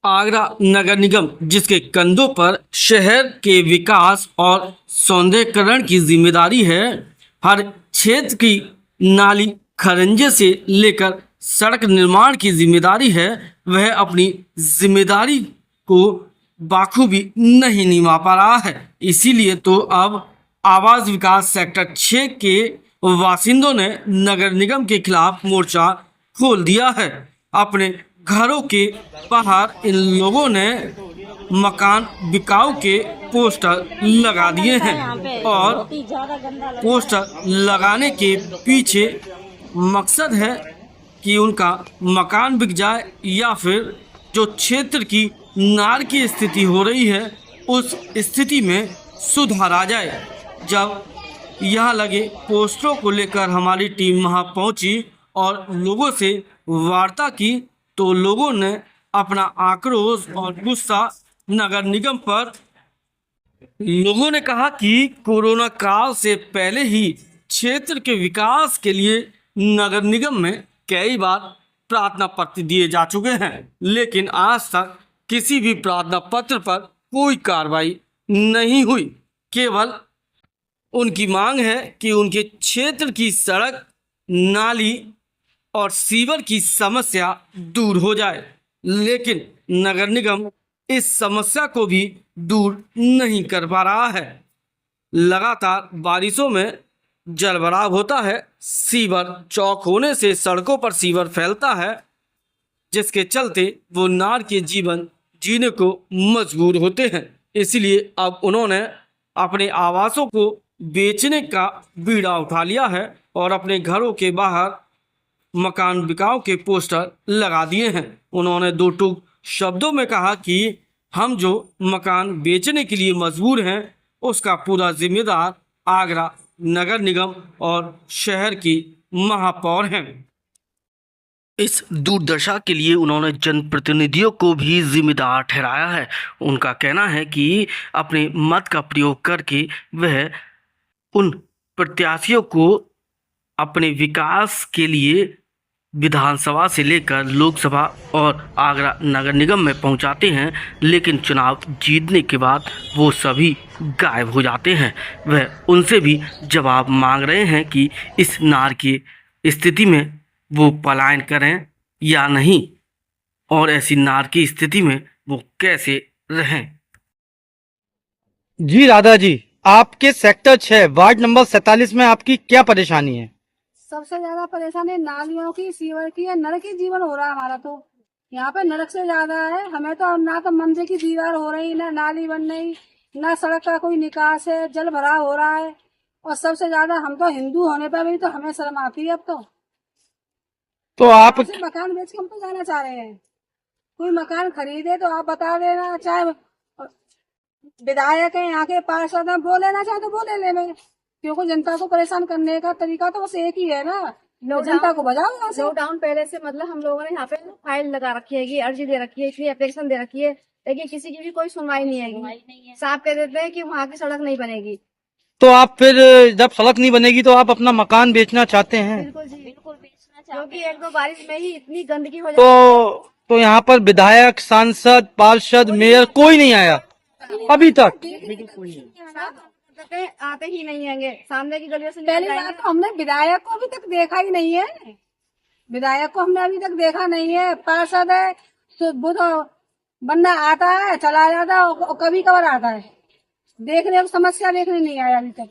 आगरा नगर निगम, जिसके कंधों पर शहर के विकास और सौंदर्यीकरण की जिम्मेदारी है, हर क्षेत्र की नाली खरंजे से लेकर सड़क निर्माण की जिम्मेदारी है, वह अपनी जिम्मेदारी को बाखूबी नहीं निभा पा रहा है। इसीलिए तो अब आवास विकास सेक्टर 6 के बासिंदों ने नगर निगम के खिलाफ मोर्चा खोल दिया है। अपने घरों के बाहर इन लोगों ने मकान बिकाऊ के पोस्टर लगा दिए हैं और पोस्टर लगाने के पीछे मकसद है कि उनका मकान बिक जाए या फिर जो क्षेत्र की नार की स्थिति हो रही है उस स्थिति में सुधार आ जाए। जब यहाँ लगे पोस्टरों को लेकर हमारी टीम वहाँ पहुंची और लोगों से वार्ता की, तो लोगों ने अपना आक्रोश और गुस्सा नगर निगम पर। लोगों ने कहा कि कोरोना काल से पहले ही क्षेत्र के विकास के लिए नगर निगम में कई बार प्रार्थना पत्र दिए जा चुके हैं, लेकिन आज तक किसी भी प्रार्थना पत्र पर कोई कार्रवाई नहीं हुई। केवल उनकी मांग है कि उनके क्षेत्र की सड़क, नाली और सीवर की समस्या दूर हो जाए, लेकिन नगर निगम इस समस्या को भी दूर नहीं कर पा रहा है। लगातार बारिशों में जलभराव होता है, सीवर चौक होने से सड़कों पर सीवर फैलता है, जिसके चलते वो नार के जीवन जीने को मजबूर होते हैं। इसलिए अब उन्होंने अपने आवासों को बेचने का बीड़ा उठा लिया है और अपने घरों के बाहर मकान बिकाऊ के पोस्टर लगा दिए हैं। उन्होंने दो टूक शब्दों में कहा कि हम जो मकान बेचने के लिए मजबूर हैं उसका पूरा जिम्मेदार आगरा नगर निगम और शहर की महापौर हैं। इस दुर्दशा के लिए उन्होंने जनप्रतिनिधियों को भी जिम्मेदार ठहराया है। उनका कहना है कि अपने मत का प्रयोग करके वह उन प्रत्याशियों को अपने विकास के लिए विधानसभा से लेकर लोकसभा और आगरा नगर निगम में पहुंचाते हैं, लेकिन चुनाव जीतने के बाद वो सभी गायब हो जाते हैं। वह उनसे भी जवाब मांग रहे हैं कि इस नार की स्थिति में वो पलायन करें या नहीं और ऐसी नार की स्थिति में वो कैसे रहें। जी राधा जी, आपके सेक्टर 6 वार्ड नंबर 47 में आपकी क्या परेशानी है? सबसे ज्यादा परेशानी नालियों की, सीवर की है। नरक ही जीवन हो रहा है हमारा। तो यहाँ पे नरक से ज्यादा है। हमें तो ना तो मंदिर की दीवार हो रही, ना नाली बन रही, ना सड़क का कोई निकास है, जल भराव हो रहा है। और सबसे ज्यादा हम तो हिंदू होने पर भी तो हमें शर्म आती है। अब तो आप मकान बेच के हम तो जाना चाह रहे हैं। कोई मकान खरीदे तो आप बता देना, चाहे विधायक है यहाँ के पार्षद है, वो लेना चाहे तो वो ले ले, क्योंकि जनता को परेशान करने का तरीका तो बस एक ही है ना, जनता को बजाओ। लॉकडाउन पहले से मतलब हम लोगों ने यहाँ पे फाइल लगा रखी है, अर्जी दे रखी है, एप्लीकेशन दे रखी है, लेकिन किसी की भी कोई सुनवाई नहीं है। साफ कह देते हैं कि वहाँ की सड़क नहीं बनेगी। तो आप फिर जब सड़क नहीं बनेगी तो आप अपना मकान बेचना चाहते हैं? बिल्कुल जी, बिल्कुल बेचना चाहते हैं, क्योंकि एक दो बारिश में ही इतनी गंदगी हो जाती है। तो यहाँ पर विधायक, सांसद, पार्षद, मेयर कोई नहीं आया अभी तक? आते ही नहीं आएंगे, सामने की गलियों से पहली बात तो हमने विधायक को अभी तक देखा ही नहीं है। विधायक को हमने अभी तक देखा नहीं है। पार्षद है तो वो तो बंदा आता है चला जाता है, कभी कभार आता है, देखने समस्या देखने नहीं आया अभी तक।